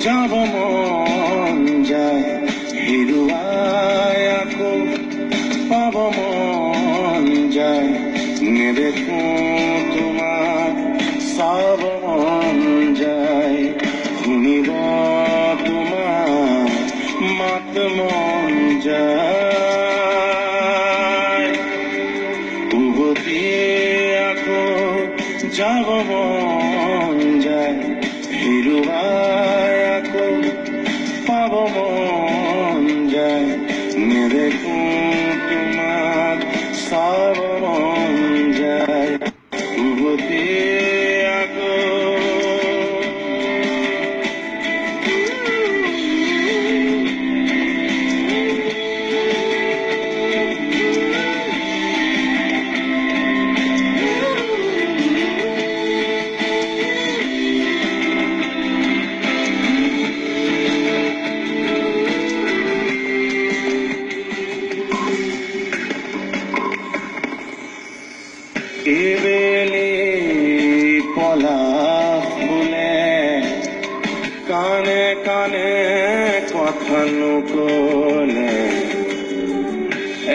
যাব মন যায়, হেৰুৱাই আকৌ পাব মন যায়, নেদেখো তোমাক চাব মন যায়, শুনিব তোমাৰ মাত মন যায়, উভতি আকৌ যাব মন যায়, হেৰুৱাই আকৌ পাব মন যায়, নেদেখো তোমাক চাব মন যায়, উভতি আকৌ এবেলি পলাশ ফুলে কানে কানে কথা নকলে,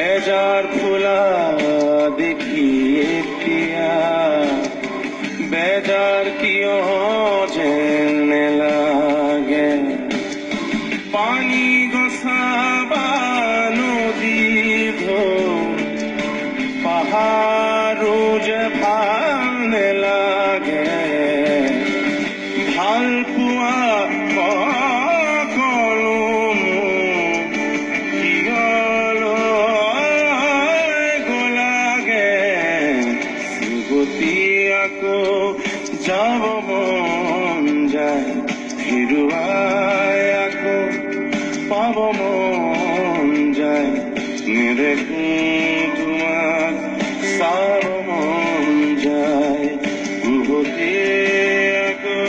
এজাৰ ফুলা দেখি এতিয়া বেজাৰ কিয় যেন লাগে, পানী গছা বা নদীৰ ঢৌ পাহাৰো যে ভাল নেলাগে, ভাল পোৱা সকলো কিয়লৈ গলাগে, উভতি আকৌ যাব মন যায়, হেৰুৱাই আকৌ পাব মন যায়, নেদেখো তোমাক চাব মন যায়, উভতি আকৌ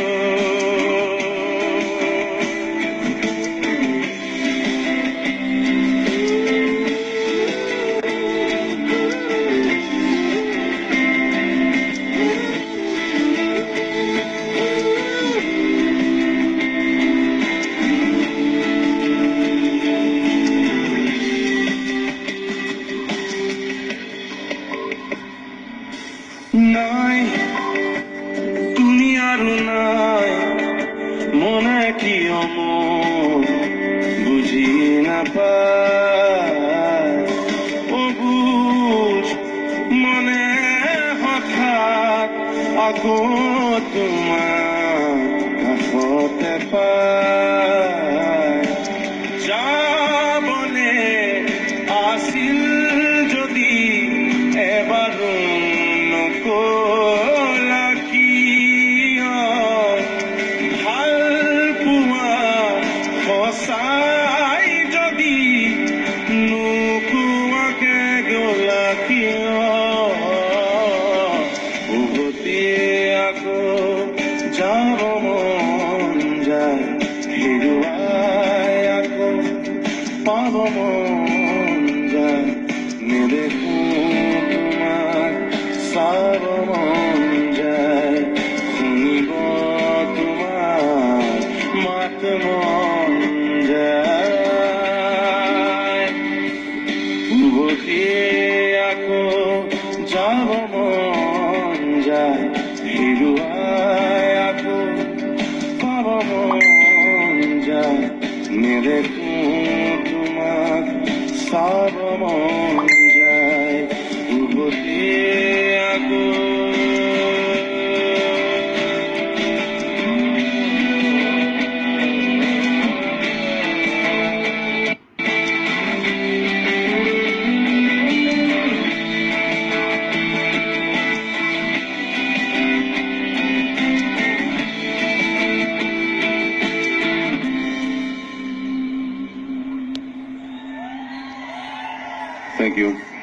নাই তুমি আৰু নাই, মনে কিয় মোক বুজি নাপায়, অবুজ মনে হঠাৎ আকৌ তোমাৰ কাষতে পায়, যাবলে আছিল যদি এবাৰো নকলা কিয়, ভাল পোৱা সঁচাই যদি নোকোৱাকে গলা কিয়, উভতি আকৌ যাব মন যায়, হেৰুৱাই আকৌ পাব মন যায়, নেদেখো তোমাক চাব মন যায়, শুনিব তোমাৰ মাত মন যায়, উভতি আকৌ যাব মন যায়, হেৰুৱাই আকৌ পাব মন যায়, নেদেখো তোমাক চাব মন যায়, উভতি আকৌ Thank you.